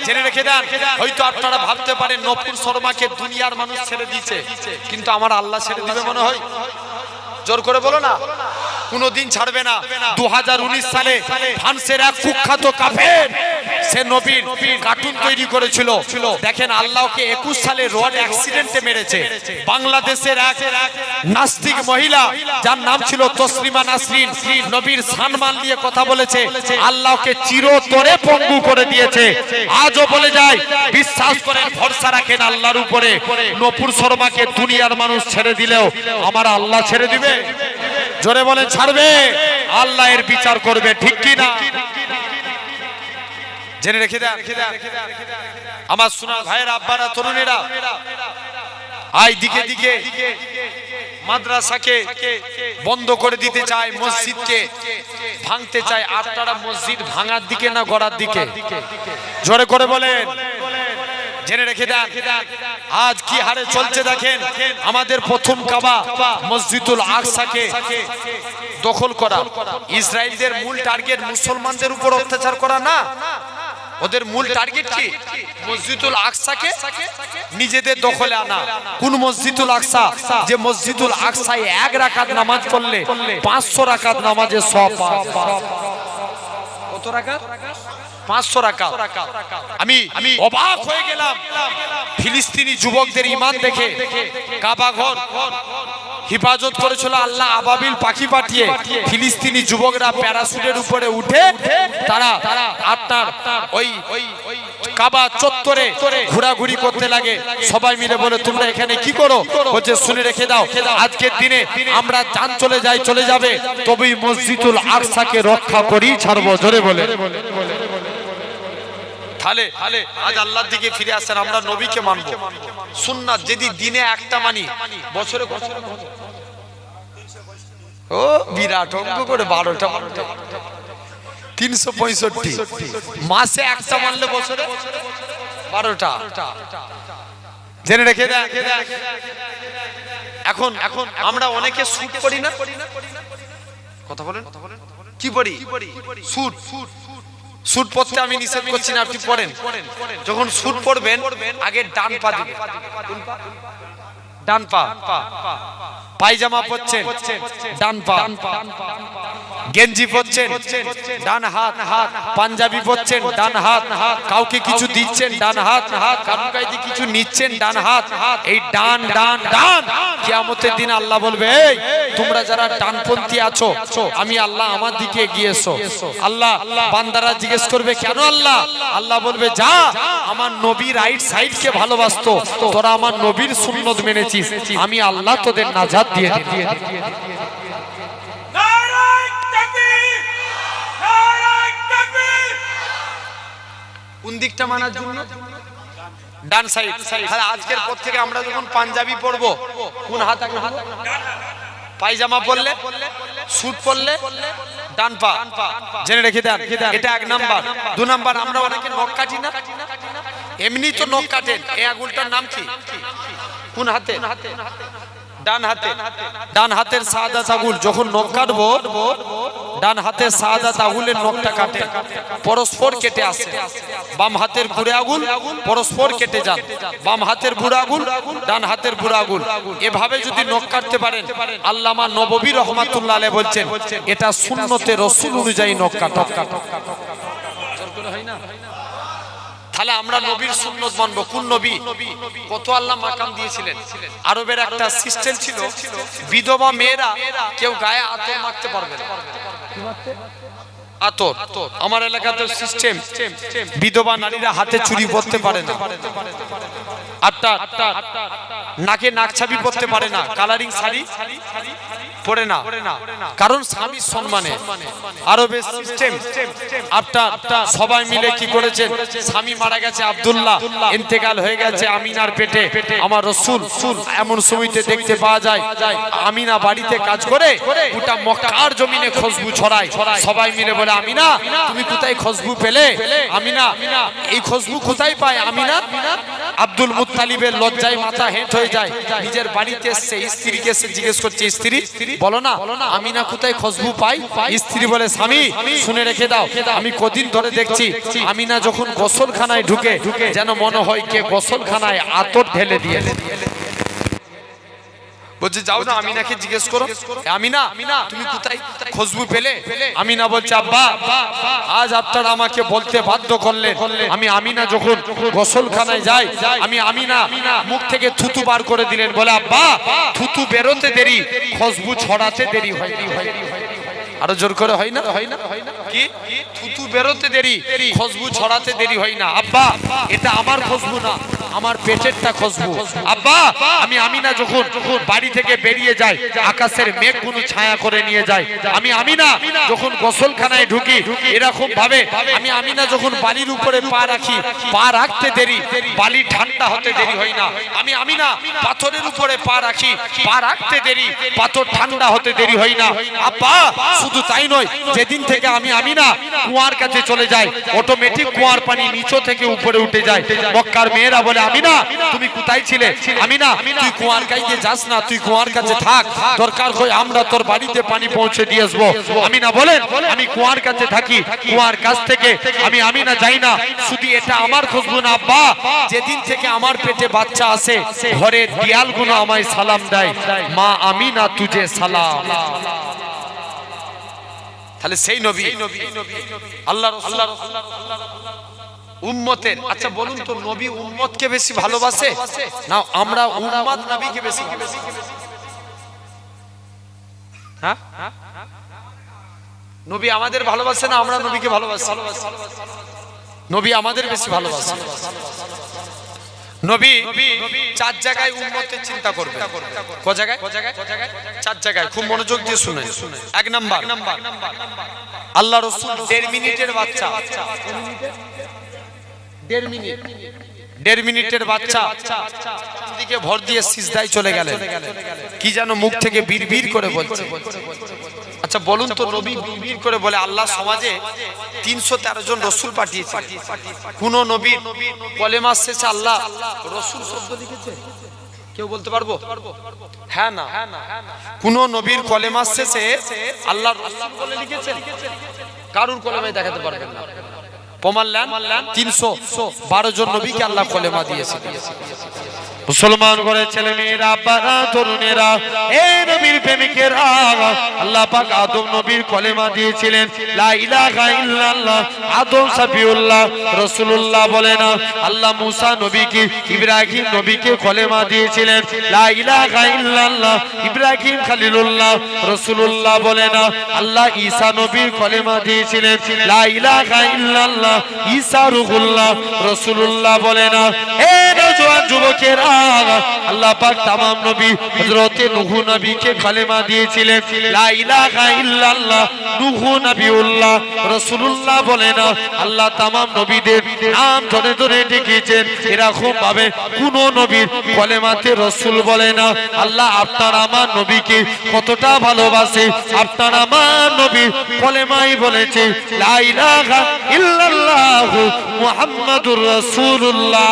জেনে রেখে দেন হয়তো আপনারা ভাবতে পারেন নূপুর শর্মাকে দুনিয়ার মানুষ ছেড়ে দিয়েছে কিন্তু আমার আল্লাহ ছেড়ে দিবে মনে হয় জোর করে বলো না কোনদিন ছাড়বে না 2019 সালে ফ্রান্সের এক কুখ্যাত কাফের সে নবীর কার্টুন তৈরি করেছিল দেখেন আল্লাহকে 21 সালে রোড অ্যাক্সিডেন্টে মেরেছে বাংলাদেশের এক নাস্তিক মহিলা যার নাম ছিল তসলিমা নাসরিন নবীর সম্মান নিয়ে কথা বলেছে আল্লাহকে চিরতরে পঙ্গু করে দিয়েছে আজও বলে যায় বিশ্বাস করেন ভরসা রাখেন আল্লাহর উপরে নূপুর শর্মাকে দুনিয়ার মানুষ ছেড়ে দিলেও আমার আল্লাহ ছেড়ে দিবে জোরে বলেন ছাড়বে আল্লাহ এর বিচার করবে ঠিক কি না জেনে রেখে দেন আমার সোনার ভাইয়েরা আব্বারা তরুণেরা আই দিকে দিকে মাদ্রাসাকে বন্ধ করে দিতে চায় মসজিদকে ভাঙতে চায় আপনারা মসজিদ ভাঙার দিকে না গড়ার দিকে জোরে করে বলেন জেনে রেখে দেন আজ কি হারে চলছে দেখেন আমাদের প্রথম কাবা মসজিদুল আকসাকে দখল করা ইসরায়েলদের মূল টার্গেট মুসলমানদের উপর অত্যাচার করা না ওদের মূল টার্গেট কি মসজিদুল আকসাকে নিজেদের দখলে আনা কোন মসজিদুল আকসা যে মসজিদুল আকসায় 1 রাকাত নামাজ পড়লে 500 রাকাত নামাজের সওয়াব পাওয়া যায় কত রাকাত 500 রাকাত আমি অবাক হয়ে গেলাম ফিলিস্তিনি যুবকদের ঈমান দেখে কাবা ঘর হিফাজত করেছিল আল্লাহ আবাবিল পাখি পাঠিয়ে। ফিলিস্তিনি যুবকরা প্যারাসুটের উপরে উঠে তারা আপনার ওই কাবা চত্বরে ঘোরাঘুরি করতে লাগে। সবাই মিলে বলে তোমরা এখানে কি করো? বলছে শুনে রেখে দাও, আজকের দিনে আমরা জান চলে যাবে, তবেই মসজিদুল আকসাকে রক্ষা করি ছাড়বো। জোরে বলে তাহলে আজ আল্লাহর দিকে ফিরে আসেন, আমরা নবীকে মানবো। সুন্নাত যদি দিনে একটা মানি, বছরে ও বিরাট অঙ্ক করে 12টা 365 মাসে একটা মানলে বছরে 12টা। জেনে রেখে দেন। এখন আমরা অনেকে শুট করি না, কথা বলেন কি পড়ি? শুট পড়তে আমি নিষেধ করছি না, আপনি পড়েন। যখন শুট পড়বেন আগে ডান পা দিবেন, ডান পা। পায়জামা পরছেন ডান পা, গেঞ্জি পরছেন ডান হাত, পাঞ্জাবি পরছেন ডান হাত, কাউকে কিছু দিচ্ছেন ডান হাত, কারুর কাছে কিছু নিচ্ছেন ডান হাত। এই ডান ডান ডান কিয়ামতের দিন আল্লাহ বলবে এই তোমরা যারা ডানপন্থী আছো, আমি আল্লাহ আমার দিকে এগিয়ে এসো। আল্লাহ বান্দারা জিজ্ঞেস করবে কেন আল্লাহ? আল্লাহ বলবে যা আমার নবী রাইট সাইডকে ভালোবাসতো, তোরা আমার নবীর সুন্নত মেনেছিস, আমি আল্লাহ তোদের নাজাত দিয়ে দিই। কোন দিকটা মানার জন্য? ডান সাইড। তাহলে আজকের পর থেকে আমরা যখন পাঞ্জাবি পরবো কোন হাত আগে? পায়জামা পরলে, স্যুট পরলে ডান পা। জেনে রেখে দেন, এটা 1 নাম্বার। 2 নাম্বার, আমরা অনেকে নখ কাটি না, এমনি তো নখ কাটেন। এই আঙুলটার নাম কি? কোন হাতে? ডান হাতে। ডান হাতের সাদা আঙুল যখন নখ কাটবো, ডান হাতের সাদা আঙুলের নখটা কাটে, পরস্পর কেটে আসে। বাম হাতের বুড়ো আঙুল পরস্পর কেটে যান, বাম হাতের বুড়ো আঙুল ডান হাতের বুড়ো আঙুল। এভাবে যদি নখ কাটতে পারেন, আল্লামা নববী রহমাতুল্লাহ আলাইহি বলছেন এটা সুন্নতে রাসূল অনুযায়ী নখ কাটা। তাহলে আমরা নবীর সুন্নত মানবো। কোন নবী? কত আল্লাহ মাকাম দিয়েছিলেন। আরবের একটা সিস্টেম ছিল, বিধবা মেয়েরা কেউ গায়ে আতর মাখতে পারবে না। আতর আমার এলাকাতে সিস্টেম, বিধবা নারীরা হাতে চুড়ি পরতে পারে না, নাকে নাকছাবি পরতে পারে না, কালারিং শাড়ি পরে না, কারণ স্বামীর সম্মানে। আরবের সিস্টেম আপনার সবাই মিলে কি করেছেন? স্বামী মারা গেছে, আব্দুল্লাহ ইন্তেকাল হয়ে গেছে আমিনার পেটে, আমার রাসূল এমন সময়তে দেখতে পাওয়া যায় আমিনা বাড়িতে কাজ করে গোটা মক্কার জমিনে খুশবু ছড়ায়। সবাই মিলে বলে আমিনা তুমি কোথায় খুশবু পেলে? আমিনা এই খুশবু কোথায় পায়? আমিনা আব্দুল মুত্তালিবের লজ্জায় মাথা হেঁট হয়ে যায়। নিজের বাড়িতে এসে স্ত্রীকে এসে জিজ্ঞেস করছে, স্ত্রী বলো না আমিনা কোথায় খুশবু পাই? স্ত্রী বলে স্বামী শুনে রেখে দাও, আমি কদিন ধরে দেখছি আমিনা যখন গোসলখানায় ঢুকে যেন মনে হয় কে গোসলখানায় আতর ঢেলে দিয়ে। বলছে যাও না আমিনাকে জিজ্ঞেস করো, আমিনা তুমি কোথায় খুশবু পেলে? আমিনা বলছে আব্বা আজ আপনারা আমাকে বলতে বাধ্য করলেন, আমি আমিনা যখন গোসলখানায় যাই, আমি আমিনা মুখ থেকে থুতু বার করে দিলেন। বলে আব্বা থুতু বেরোতে দেরি, খুশবু ছড়াতে দেরি হয়নি। আরো জোর করে হয় না? কি থুতু বেরোতে দেরি, খুশবু ছড়াতে দেরি হয় না। আব্বা এটা আমার খুশবু না, আমার পেটেরটা খুশবু। আব্বা আমি আমিনা যখন বাড়ি থেকে বেরিয়ে যাই, আকাশের মেঘগুলো ছায়া করে নিয়ে যায়। আমি আমিনা যখন গোসলখানায় ঢুকি, এরকম ভাবে আমি আমিনা যখন বালির উপরে পা রাখি, পা রাখতে দেরি, বালি ঠান্ডা হতে দেরি হয় না। আমি আমিনা পাথরের উপরে পা রাখি, পা রাখতে দেরি, পাথর ঠান্ডা হতে দেরি হয় না। আব্বা শুধু তাই নয়, যেদিন থেকে আমি আমিনা কুয়ার কাছে চলে যাই, অটোমেটিক কুয়ার পানি নিচে থেকে উপরে উঠে যায়। মক্কার মেয়েরা বলে আমিনা তুমি কোথায় ছিলে? আমিনা তুই কুয়ার কাছে যাস না, তুই কুয়ার কাছে থাক, দরকার হয় আমরা তোর বাড়িতে পানি পৌঁছে দিয়ে আসবো। আমিনা বলেন আমি কুয়ার কাছে থাকি, কুয়ার কাছ থেকে আমি আমিনা যাই না। শুধু এটা আমার খুশবু না আব্বা, যেদিন থেকে আমার পেটে বাচ্চা আসে ঘরের দেয়ালগুলো আমায় সালাম দেয়, মা আমিনা তুঝে সালাম। তাহলে সেই নবী আল্লাহর উম্মতের। আচ্ছা বলুন তো নবী উম্মতকে বেশি ভালোবাসে না আমরা উম্মত নবীকে বেশি? হ্যাঁ, নবী আমাদের ভালোবাসে না আমরা নবীকে ভালোবাসি? নবী আমাদের বেশি ভালোবাসে। নবী চার জায়গায় উম্মতের চিন্তা করবে। ক জায়গায়? চার জায়গায়। খুব মনোযোগ দিয়ে শুনেন। এক নাম্বার, আল্লাহ রাসূল 1.5 মিনিটের বাচ্চা, 1.5 মিনিটের বাচ্চা দিকে ভর দিয়ে সিজদায় চলে গেলেন। কি যেন মুখ থেকে বিড়বিড় করে বলছে। আচ্ছা বলুন তো, নবী বিড়বিড় করে বলে আল্লাহ সমাজে 313 জন রাসূল পাঠিয়েছে, কোন নবীর কলেমা শেষে আল্লাহ রাসূল শব্দ লিখেছে? কেউ বলতে পারবো? হ্যাঁ না, কোন নবীর কলেমা শেষে আল্লাহ রাসূল বলে লিখেছেন? কারুর কলেমায় দেখাতে পারবেন না। প্রমাণ নেন, 312 জন নবীকে আল্লাহ কলেমা দিয়েছে। মুসলমান করে ছেলে মেয়েরা, আব্বারা, তরুণেরা, এই নবীর প্রেমিকেরা, আল্লাহ পাক আদম নবীর কলেমা দিয়েছিলেন লা ইলাহা ইল্লাল্লাহ। আদম সাফিউল্লাহ রাসূলুল্লাহ বলে না। আল্লাহ মুসা নবীকে, ইব্রাহিম নবীকে কলেমা দিয়েছিলেন লা ইলাহা ইল্লাল্লাহ। ইব্রাহিম খলিলুল্লাহ রাসূলুল্লাহ বলে না। আল্লাহ ঈসা নবীর কলেমা দিয়েছিলেন লা ইলাহা ইল্লাল্লাহ। ঈসা রূহুল্লাহ রাসূলুল্লাহ বলে না। এই নওজোয়ান যুবকেরা, আল্লাহ পাক तमाम নবী হযরত নূহ নবীকে কলেমা দিয়েছিলেন লা ইলাহা ইল্লাল্লাহ। নূহ নবিউল্লাহ রাসূলুল্লাহ বলে না। আল্লাহ तमाम নবীদের নাম ধরে ধরে ডেকেছেন। এরকম ভাবে কোন নবীর কলেমাতে রাসূল বলে না। আল্লাহ আপনার আমার নবীকে কতটা ভালোবাসে, আপনার আমার নবীর কলেমাই বলেছে লা ইলাহা ইল্লাল্লাহ মুহাম্মাদুর রাসূলুল্লাহ।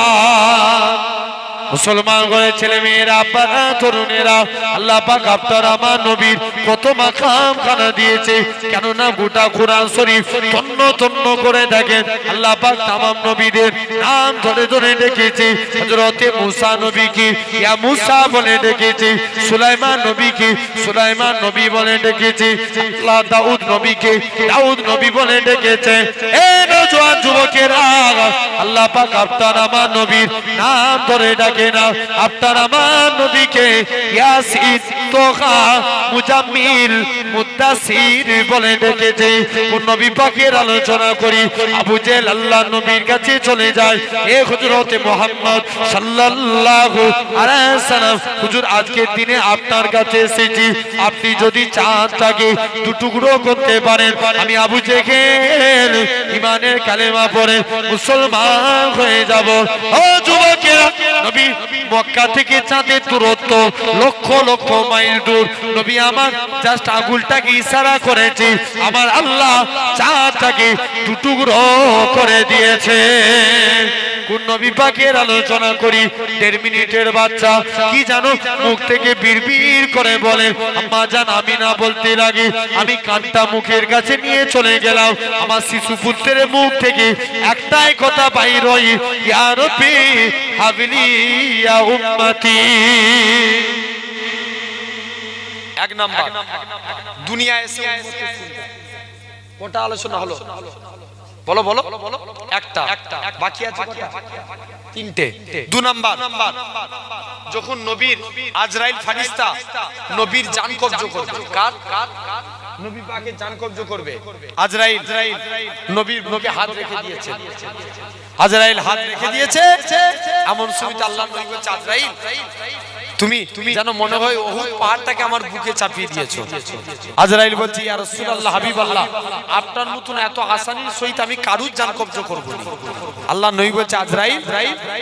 মুসলমান করে ছেলে মেয়েরা, আব্বারা, তরুণেরা, আল্লাহ পাক আপনার আমার নবীর কত মাকাম খানা দিয়েছে। কেননা গোটা কোরআন শরীফ তন্ন তন্ন করে দেখেন আল্লাহ পাক तमाम নবীদের নাম ধরে ধরে ডেকেছে। হযরতে মুসা নবীকে ইয়া মুসা বলে ডেকেছে, সুলাইমান নবীকে সুলাইমান নবী বলে ডেকেছে, আল্লাহ দাউদ নবীকে দাউদ নবী বলে ডেকেছে। এই নওজোয়ান যুবকেরা, আল্লাহ পাক আপনার আমার নবীর নাম ধরে ডাকে না। আপনার আমার নবীকে ইয়াসিন, তোহা, মুজাম্মিল, মুদ্দাসির বলে ডেকেছে। কোন নবী পাকের আলোচনা করি, আবু জেহেল আল্লাহ নবীর কাছে চলে যায়। এ হযরতে মুহাম্মদ সাল্লাল্লাহু আলাইহি সাল্লাম, হুজুর আজকের দিনে আপনার কাছে এসেছি, আপনি যদি চাঁদ তাকে দুটুকরো করতে পারেন, আমি আবু জেহেল ঈমানের কালেমা পড়ে মুসলমান হয়ে যাব। ও যুবকেরা, নবী মক্কা থেকে চাঁদের দূরত্ব লক্ষ লক্ষ মাইল দূর। নবী আমার জাস্ট আঙ্গুলটাকে ইশারা করেছে, আমার আল্লাহ চাঁদটাকে দুটুকরো করে দিয়েছে। কোন নবী পাকের আলোচনা করি, 1.5 মিনিটের বাচ্চা কি জানো মুখ থেকে বিড়বিড় করে বলে আম্মা জান আমি না বলতে লাগে, আমি কানটা মুখের কাছে নিয়ে চলে গেলাম। আমার শিশু পুত্রের মুখ থেকে একটাই কথা বাইর হয়, ইয়া রাব্বি হাবলি ইয়া উম্মতি। এক নাম্বার, দুনিয়ায় এসে উম্মতের চিন্তা। কোনটা আলোচনা হলো? বলো বলো। একটা, বাকি আছে তিনটে। 2 নাম্বার, যখন নবীর আজরাইল ফেরেশতা নবীর জান কবজ করবে। কার? নবী পাকের জান কবজ করবে আজরাইল। নবী হাত রেখে দিয়েছে, আজরাইল হাত রেখে দিয়েছে। এমন সময় আল্লাহর নবী বলছে আজরাইল তুমি জানো মনে হয় ওহুদ পাহাড়টাকে আমার বুকে চাপিয়ে দিয়েছো। আজরাইল বলছে ইয়া রাসূলুল্লাহ, হাবিবাল্লাহ, আপনার মতন এত আসানির সহিত আমি কারুর জান কবজ করব না। আল্লাহ নবী বলছে আজরাইল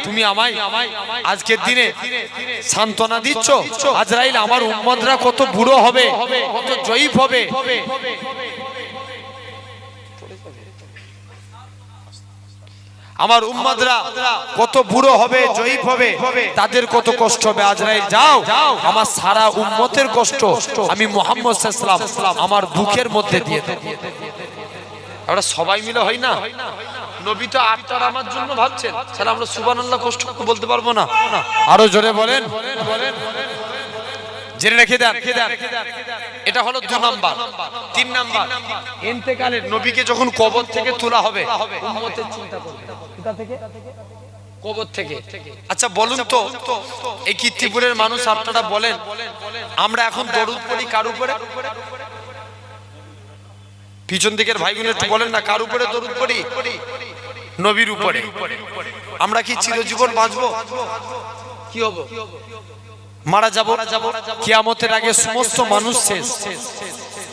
তুমি আমায় আজকের দিনে সান্তনা দিচ্ছ? আজরাইল আমার উম্মতরা কত বুড়ো হবে, কত জয়ীফ হবে, আমার উম্মতরা কত বুড়ো হবে, জয়ীফ হবে, তাদের কত কষ্ট হবে। আজরাইল যাও, আমার সারা উম্মতের কষ্ট আমি মুহাম্মদ সাল্লাল্লাহু আলাইহি ওয়াসাল্লাম আমার বুকের মধ্যে দিয়ে দেব। আমরা সবাই মিলে হয় না? নবী তো আপনার আমার জন্য ভাবছেন, তাহলে আমরা সুবহানাল্লাহ কষ্ট বলতে পারবো না? আরো জোরে বলেন। জেনে রেখে দেন। এটা হলো 2 নাম্বার। 3 নাম্বার, ইন্তেকালের নবীকে যখন কবর থেকে তোলা হবে উম্মতের চিন্তা করবে। কোথা থেকে? কবর থেকে। আচ্ছা বলুন তো, এই কীর্তিপুরের মানুষ আপনারা বলেন, আমরা এখন দরুদ পড়ি কার উপরে? পিছন দিকের ভাইগুলো একটু বলেন না, কার উপরে দরুদ পড়ি? নবীর উপরে। আমরা কি চিরজীবন বাঁচবো? কি হবো? মারা যাব। কিয়ামতের আগে সমস্ত মানুষ শেষ,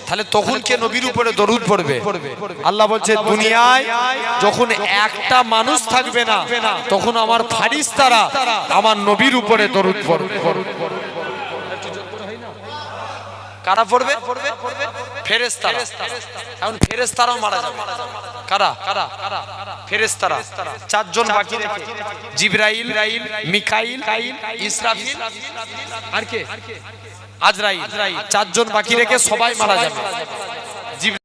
তাহলে তখন কে নবীর উপরে দরুদ পড়বে? আল্লাহ বলছে দুনিয়ায় যখন একটা মানুষ থাকবে না, তখন আমার ফারিস্তারা আমার নবীর উপরে দরুদ পড়বে। কারা পড়বে? ফেরেশতারা। এখন ফেরেশতারাও মারা যাবে। কারা? ফেরেশতারা। চারজন বাকি রেখে, জিবরাইল, মিকাইল, ইসরাফিল আর কে? আজরাইল। চারজন বাকি রেখে সবাই মারা যাবে।